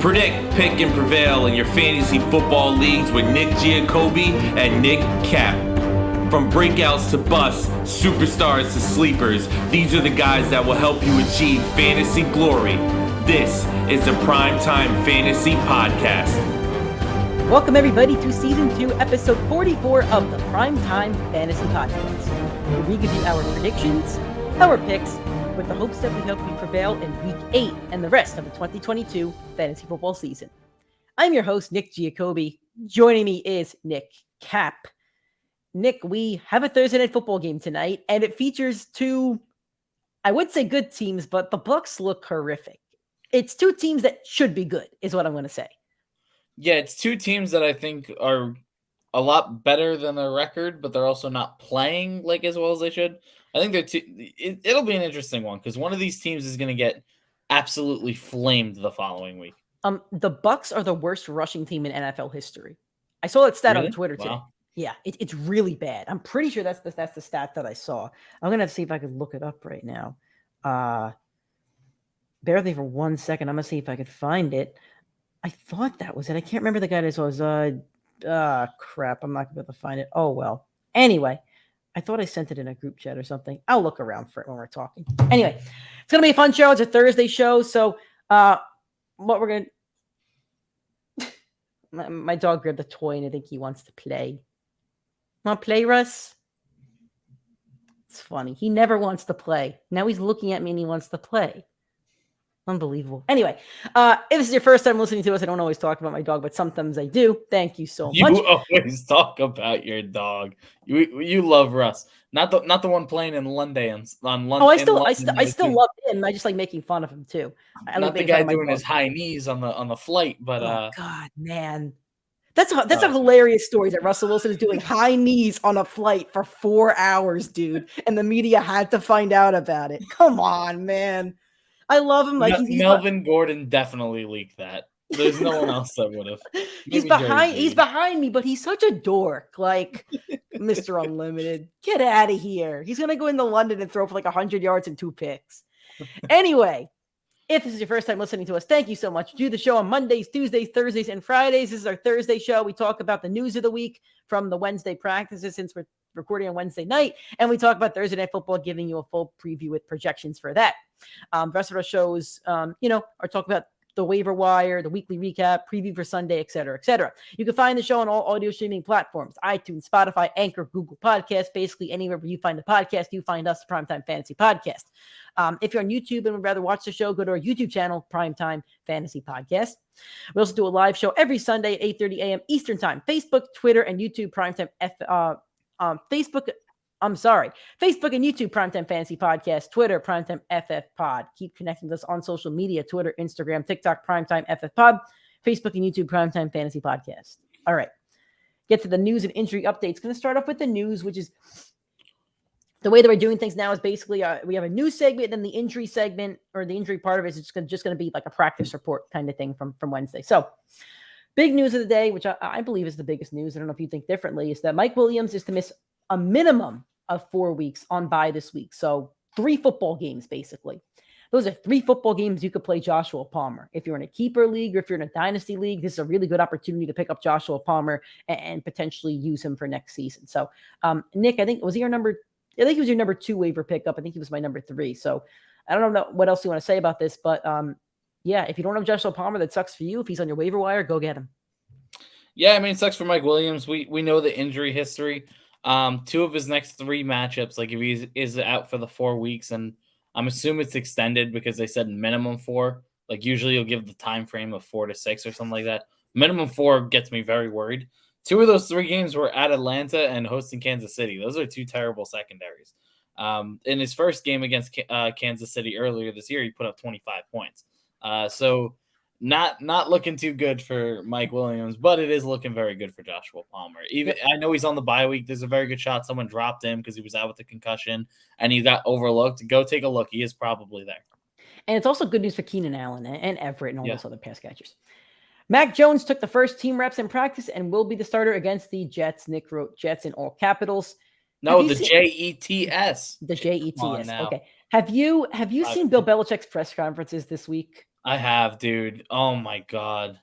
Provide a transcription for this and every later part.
Predict, pick, and prevail in your fantasy football leagues with Nick Giacobbe and Nick Cap. From breakouts to busts, superstars to sleepers, these are the guys that will help you achieve fantasy glory. This is the PrimeTime Fantasy Podcast. Welcome everybody to Season 2, Episode 44 of the PrimeTime Fantasy Podcast, where we give you our predictions, our picks, with the hopes that we help you prevail in Week 8 and the rest of the 2022 fantasy football season. I'm your host, Nick Giacobbe. Joining me is Nick Cap. Nick, we have a Thursday night football game tonight, and it features two, I would say good teams, but the Bucs look horrific. It's two teams that should be good, is what I'm going to say. Yeah, it's two teams that I think are a lot better than their record, but they're also not playing like as well as they should. I think it'll be an interesting one because one of these teams is going to get absolutely flamed the following week. The Bucs are the worst rushing team in NFL history. I saw that stat on Twitter today. Wow. Yeah, it's really bad. I'm pretty sure that's the stat that I saw. I'm gonna have to see if I could look it up right now. Bear with me for 1 second. I'm gonna see if I could find it. I thought that was it. I can't remember the guy that was. Crap. I'm not gonna be able to find it. Oh well. Anyway. I thought I sent it in a group chat or something. I'll look around for it when we're talking. Anyway, it's going to be a fun show. It's a Thursday show. So what we're going to... My dog grabbed the toy and I think he wants to play. Want to play, Russ? It's funny. He never wants to play. Now he's looking at me and he wants to play. Unbelievable. Anyway, if this is your first time listening to us, I don't always talk about my dog, but sometimes I do. Thank you so much. You always talk about your dog. You love Russ, not the one playing in London. Oh, I still love him. I just like making fun of him too. Not the guy doing his high knees on the flight, but oh God, man. That's a hilarious story that Russell Wilson is doing high knees on a flight for 4 hours, dude, and the media had to find out about it. Come on, man. I love him. Like Melvin Gordon definitely leaked that. There's no one else that would have. He's behind me, but he's such a dork. Like Mr. Unlimited, get out of here. He's gonna go into London and throw for like 100 yards and 2 picks. Anyway, if this is your first time listening to us, thank you so much. We do the show on Mondays, Tuesdays, Thursdays, and Fridays. This is our Thursday show. We talk about the news of the week from the Wednesday practices since we're recording on Wednesday night, and we talk about Thursday night football, giving you a full preview with projections for that. The rest of our shows, are talking about the waiver wire, the weekly recap, preview for Sunday, et cetera, et cetera. You can find the show on all audio streaming platforms, iTunes, Spotify, Anchor, Google Podcasts, basically anywhere where you find the podcast, you find us, the PrimeTime Fantasy Podcast. If you're on YouTube and would rather watch the show, go to our YouTube channel, PrimeTime Fantasy Podcast. We also do a live show every Sunday at 8:30 a.m. Eastern Time. Facebook, Twitter, and YouTube, PrimeTime Facebook and YouTube, PrimeTime Fantasy Podcast, Twitter, PrimeTime FF Pod. Keep connecting with us on social media, Twitter, Instagram, TikTok, PrimeTime FF Pod, Facebook and YouTube, PrimeTime Fantasy Podcast. All right. Get to the news and injury updates. Going to start off with the news, which is the way that we're doing things now is basically we have a news segment, and then the injury segment or the injury part of it is just going to be like a practice report kind of thing from Wednesday. So big news of the day, which I believe is the biggest news, I don't know if you think differently, is that Mike Williams is to miss a minimum of 4 weeks on bye this week. So 3 football games, basically. Those are 3 football games you could play Joshua Palmer. If you're in a keeper league or if you're in a dynasty league, this is a really good opportunity to pick up Joshua Palmer and potentially use him for next season. So, Nick, I think he was your number 2 waiver pickup. I think he was my number 3. So I don't know what else you want to say about this, but yeah, if you don't have Joshua Palmer, that sucks for you. If he's on your waiver wire, go get him. Yeah, I mean, it sucks for Mike Williams. We know the injury history. 2 of his next 3 matchups, like if he is out for the 4 weeks, and I'm assuming it's extended because they said minimum 4. Like usually you'll give the time frame of 4 to 6 or something like that. Minimum 4 gets me very worried. 2 of those 3 games were at Atlanta and hosting Kansas City. Those are 2 terrible secondaries. In his first game against Kansas City earlier this year, he put up 25 points. So not looking too good for Mike Williams, but it is looking very good for Joshua Palmer. Even I know he's on the bye week. There's a very good shot someone dropped him because he was out with a concussion and he got overlooked. Go take a look. He is probably there. And it's also good news for Keenan Allen and Everett and all those other pass catchers. Mac Jones took the first team reps in practice and will be the starter against the Jets. Nick wrote Jets in all capitals. No, the Jets. The Jets. Okay. Have you seen Bill Belichick's press conferences this week? I have, dude. Oh my god.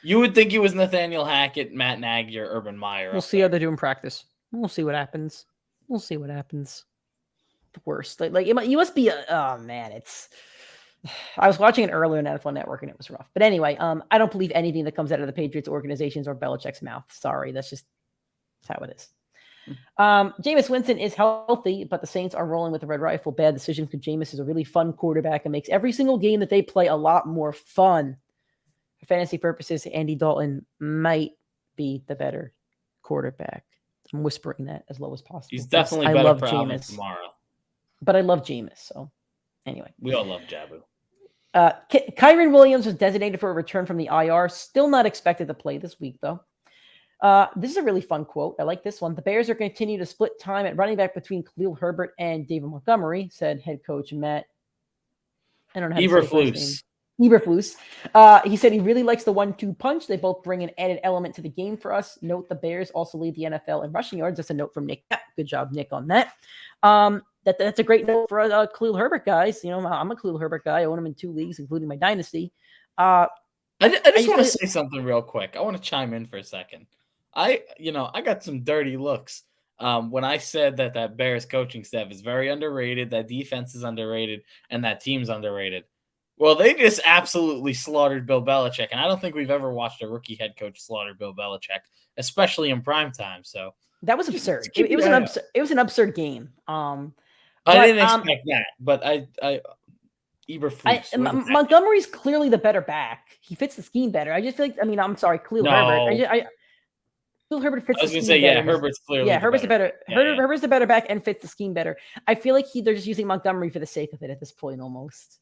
You would think it was Nathaniel Hackett, Matt Nagy, or Urban Meyer. We'll see how they do in practice. We'll see what happens. We'll see what happens. The worst. You must be oh man, it's. I was watching it earlier on NFL Network and it was rough. But anyway, I don't believe anything that comes out of the Patriots organizations or Belichick's mouth. Sorry, that's how it is. Jameis Winston is healthy, but the Saints are rolling with the Red Rifle. Bad decision because Jameis is a really fun quarterback and makes every single game that they play a lot more fun. For fantasy purposes, Andy Dalton might be the better quarterback. I'm whispering that as low as possible. He's definitely better for Alvin tomorrow. But I love Jameis, so anyway. We all love Jabu. Kyren Williams was designated for a return from the IR. Still not expected to play this week, though. This is a really fun quote. I like this one. The Bears are going to continue to split time at running back between Khalil Herbert and David Montgomery, said head coach Matt. I don't know how to say his name. Eberflus. He said he really likes the 1-2 punch. They both bring an added element to the game for us. Note the Bears also lead the NFL in rushing yards. That's a note from Nick. Good job, Nick, on that. That's a great note for Khalil Herbert, guys. You know, I'm a Khalil Herbert guy. I own him in 2 leagues, including my dynasty. I just want to say something real quick. I want to chime in for a second. I got some dirty looks when I said that Bears coaching staff is very underrated, that defense is underrated, and that team's underrated. Well, they just absolutely slaughtered Bill Belichick, and I don't think we've ever watched a rookie head coach slaughter Bill Belichick, especially in primetime. So that was absurd. It was an absurd game. I didn't expect that, but Montgomery's clearly the better back. He fits the scheme better. I just feel like, I'm sorry, Khalil Herbert. Khalil Herbert fits the scheme better. Herbert's clearly Herbert's the better. Herbert's the better back and fits the scheme better. I feel like they're just using Montgomery for the sake of it at this point almost.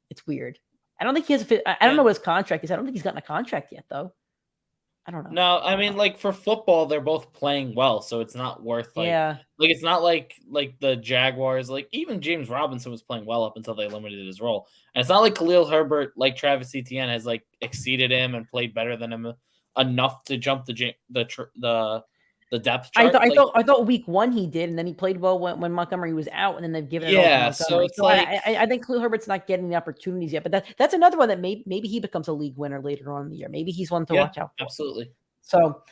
It's weird. I don't think he has a fit. I don't know what his contract is. I don't think he's gotten a contract yet, though. I don't know. No, I mean, like for football, they're both playing well, so it's not worth it's not like the Jaguars. Like even James Robinson was playing well up until they limited his role, and it's not like Khalil Herbert, like Travis Etienne, has like exceeded him and played better than him enough to jump the depth chart. I thought week 1 he did, and then he played well when Montgomery was out, and then they've given it all to Montgomery. So I think Khalil Herbert's not getting the opportunities yet, but that's another one that maybe he becomes a league winner later on in the year. Maybe he's one to watch out for. Absolutely. So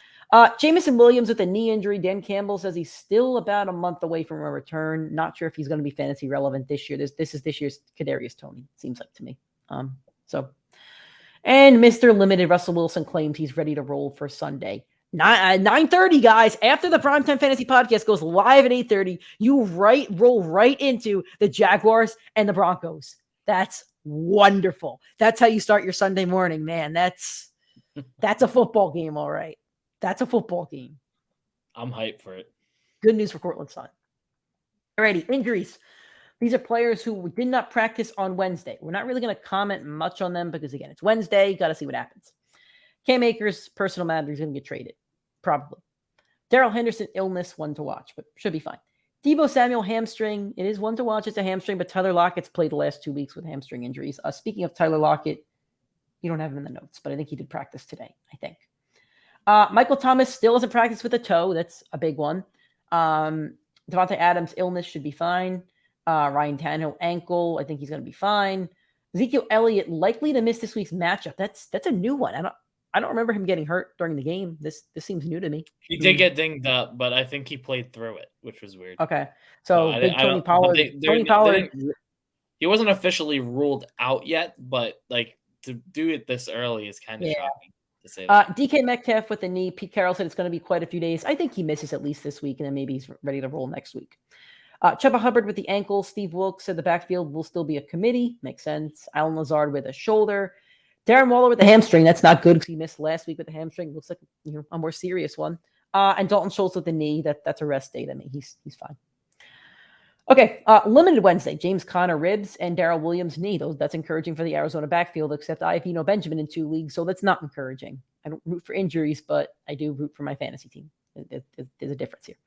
Jamison Williams with a knee injury. Dan Campbell says he's still about a month away from a return. Not sure if he's going to be fantasy relevant this year. This is this year's Kadarius Toney, seems like to me. And Mr. Limited Russell Wilson claims he's ready to roll for Sunday. 9:30, guys. After the Primetime Fantasy Podcast goes live at 8:30, you roll right into the Jaguars and the Broncos. That's wonderful. That's how you start your Sunday morning, man. That's a football game, all right. That's a football game. I'm hyped for it. Good news for Cortland Sutton. Alrighty, injuries. These are players who did not practice on Wednesday. We're not really going to comment much on them because, again, it's Wednesday. Got to see what happens. Cam Akers, personal matter, is going to get traded. Probably. Darrell Henderson, illness, one to watch, but should be fine. Deebo Samuel, hamstring. It is one to watch. It's a hamstring, but Tyler Lockett's played the last 2 weeks with hamstring injuries. Speaking of Tyler Lockett, you don't have him in the notes, but I think he did practice today, I think. Michael Thomas still hasn't practiced with a toe. That's a big one. Devontae Adams, illness, should be fine. Ryan Tannehill, ankle. I think he's going to be fine. Ezekiel Elliott, likely to miss this week's matchup. That's a new one. I don't remember him getting hurt during the game. This seems new to me. He did get dinged up, but I think he played through it, which was weird. Okay. So big Tony Pollard. He wasn't officially ruled out yet, but like to do it this early is kind of shocking to say that. DK Metcalf with the knee. Pete Carroll said it's going to be quite a few days. I think he misses at least this week, and then maybe he's ready to roll next week. Chuba Hubbard with the ankle. Steve Wilkes said the backfield will still be a committee. Makes sense. Alan Lazard with a shoulder. Darren Waller with the hamstring. That's not good because he missed last week with the hamstring. Looks like a more serious one. And Dalton Schultz with the knee. That's a rest date. I mean, he's fine. Okay, limited Wednesday. James Conner ribs and Darrell Williams knee. That's encouraging for the Arizona backfield, except I have Eno Benjamin in 2 leagues, so that's not encouraging. I don't root for injuries, but I do root for my fantasy team. There's a difference here.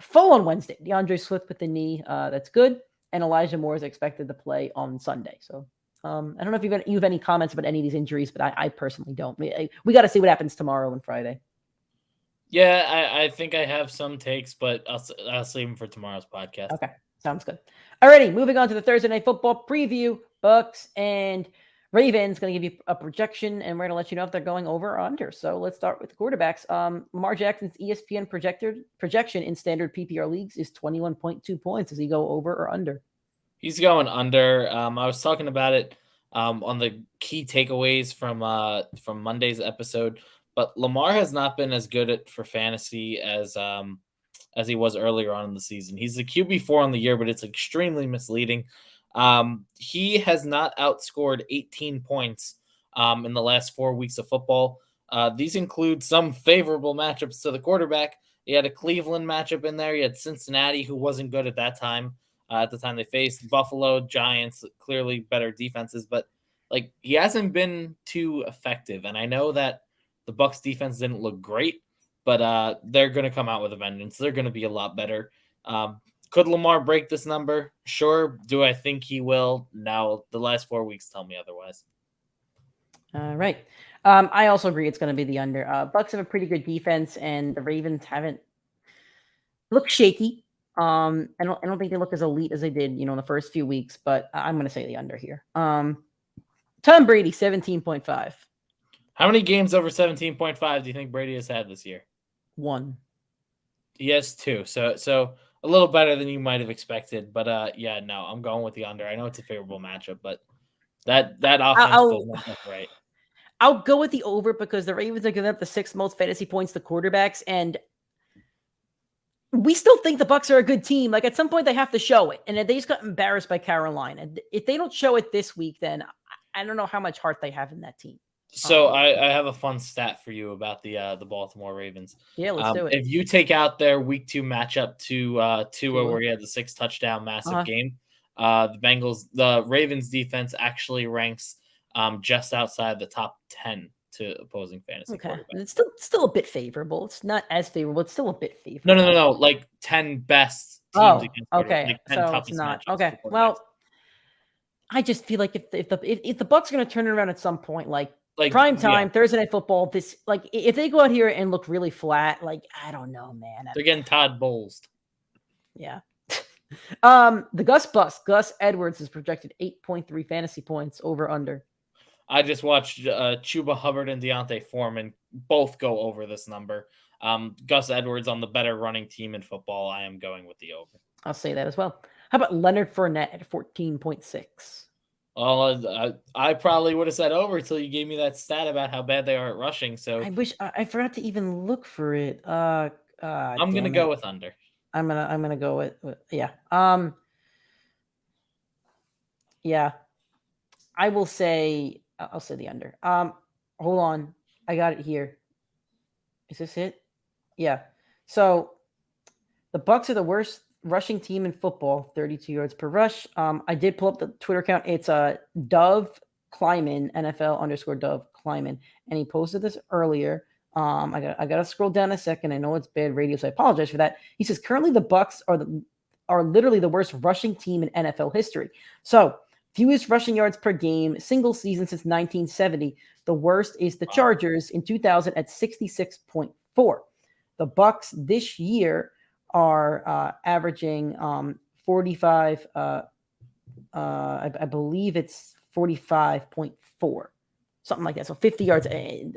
Full on Wednesday. DeAndre Swift with the knee. That's good. And Elijah Moore is expected to play on Sunday. So I don't know if you have any comments about any of these injuries, but I personally don't. We got to see what happens tomorrow and Friday. Yeah, I think I have some takes, but I'll save them for tomorrow's podcast. Okay, sounds good. Alrighty, moving on to the Thursday Night Football preview. Bucks and Ravens going to give you a projection, and we're going to let you know if they're going over or under. So let's start with the quarterbacks. Lamar Jackson's ESPN projection in standard PPR leagues is 21.2 points. Does he go over or under? He's going under. I was talking about it on the key takeaways from Monday's episode, but Lamar has not been as good for fantasy as he was earlier on in the season. He's the QB4 on the year, but it's extremely misleading. He has not outscored 18 points in the last 4 weeks of football. These include some favorable matchups to the quarterback. He had a Cleveland matchup in there. He had Cincinnati, who wasn't good at that time. At the time they faced Buffalo, Giants, clearly better defenses, but like he hasn't been too effective. And I know that the Bucs defense didn't look great, but they're going to come out with a vengeance. They're going to be a lot better. Could Lamar break this number? Sure. Do I think he will? No. The last 4 weeks tell me otherwise. All right. I also agree it's going to be the under. Bucs have a pretty good defense, and the Ravens haven't looked shaky. I don't think they look as elite as they did, in the first few weeks, but I'm going to say the under here. Tom Brady, 17.5. How many games over 17.5 do you think Brady has had this year? 1. He has 2. So a little better than you might have expected, but no, I'm going with the under. I know it's a favorable matchup, but that offense does not look right. I'll go with the over because the Ravens are giving up the 6th most fantasy points to quarterbacks, and we still think the Bucs are a good team. Like at some point they have to show it, and they just got embarrassed by Carolina. If they don't show it this week, then I don't know how much heart they have in that team. So I have a fun stat for you about the Baltimore Ravens. Yeah, let's do it. If you take out their week 2 matchup to Tua, where he had the 6 touchdown massive game, the Ravens defense actually ranks just outside the top 10 to opposing fantasy quarterbacks. It's still a bit favorable. It's not as favorable. It's still a bit favorable. No. Like 10 best teams against okay. Like 10 so it's not okay. Well, I just feel like if the Bucs are going to turn it around at some point, like prime time Thursday Night Football, if they go out here and look really flat, like I don't know, man. They're getting Todd Bowles. Yeah. The Gus Edwards is projected 8.3 fantasy points over under. I just watched Chuba Hubbard and Deontay Foreman both go over this number. Gus Edwards on the better running team in football. I am going with the over. I'll say that as well. How about Leonard Fournette at 14.6? Well, I probably would have said over until you gave me that stat about how bad they are at rushing. So I wish I forgot to even look for it. I'm going to go with under. I'm gonna go with yeah. Yeah. I will say I'll say the under. Hold on. I got it here. Is this it? Yeah. So the Bucs are the worst rushing team in football, 32 yards per rush. I did pull up the Twitter account. It's Dove Kleiman, NFL _Dove Kleiman, and he posted this earlier. I got to scroll down a second. I know it's bad radio, so I apologize for that. He says currently the Bucs are literally the worst rushing team in NFL history. So fewest rushing yards per game, single season since 1970. The worst is the Chargers in 2000 at 66.4. The Bucs this year are averaging 45. I believe it's 45.4, something like that. So 50 yards.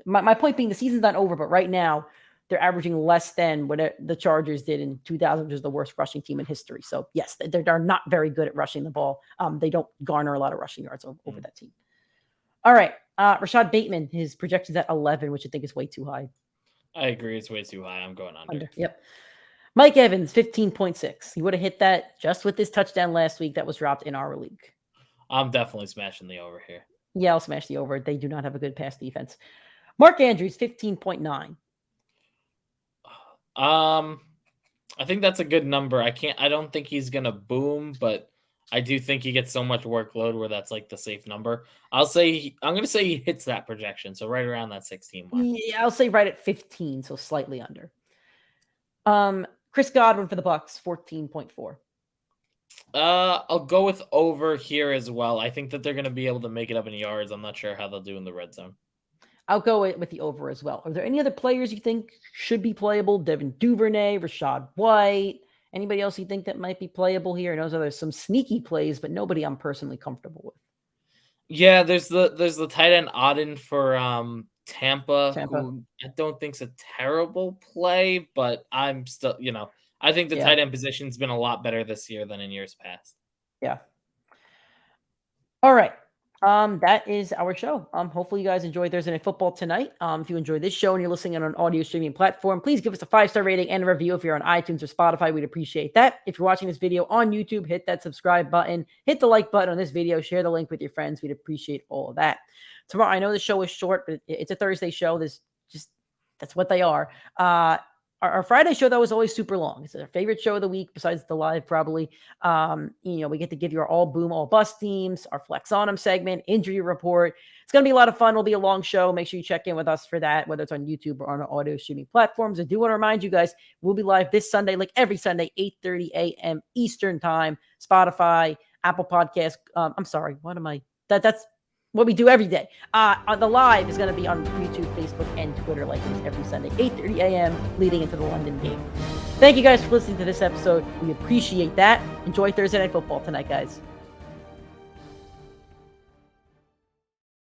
My point being, the season's not over, but right now they're averaging less than what the Chargers did in 2000, which is the worst rushing team in history. So yes, they're not very good at rushing the ball. They don't garner a lot of rushing yards over that team. All right. Rashad Bateman, his projection's at 11, which I think is way too high. I agree. It's way too high. I'm going under. Yep. Mike Evans, 15.6. He would have hit that just with this touchdown last week that was dropped in our league. I'm definitely smashing the over here. Yeah, I'll smash the over. They do not have a good pass defense. Mark Andrews, 15.9. I think that's a good number. I don't think he's going to boom, but I do think he gets so much workload where that's like the safe number. I'm going to say he hits that projection. So right around that 16 mark. Yeah, I'll say right at 15. So slightly under. Chris Godwin for the Bucs, 14.4. I'll go with over here as well. I think that they're going to be able to make it up in yards. I'm not sure how they'll do in the red zone. I'll go with the over as well. Are there any other players you think should be playable? Devin Duvernay, Rashad White, anybody else you think that might be playable here? I know there's some sneaky plays, but nobody I'm personally comfortable with. Yeah, there's the tight end Auden for Tampa, Tampa. who I don't think's a terrible play, but I'm still, I think the Yeah. tight end position's been a lot better this year than in years past. Yeah. All right. That is our show. Hopefully you guys enjoyed Thursday Night Football tonight. If you enjoyed this show and you're listening on an audio streaming platform, please give us a 5-star rating and a review. If you're on iTunes or Spotify, we'd appreciate that. If you're watching this video on YouTube, hit that subscribe button, hit the like button on this video, share the link with your friends. We'd appreciate all of that. Tomorrow, I know the show is short, but it's a Thursday show. That's what they are. Our Friday show, though, is always super long. It's our favorite show of the week, besides the live, probably. We get to give you our all boom, all bust teams, our flex on them segment, injury report. It's going to be a lot of fun. It'll be a long show. Make sure you check in with us for that, whether it's on YouTube or on our audio streaming platforms. I do want to remind you guys, we'll be live this Sunday, like every Sunday, 8:30 a.m. Eastern time, Spotify, Apple Podcasts. I'm sorry. What am I? That's what we do every day. The live is going to be on YouTube, Facebook, and Twitter like this every Sunday, 8:30 a.m. leading into the London game. Thank you guys for listening to this episode. We appreciate that. Enjoy Thursday Night Football tonight, guys.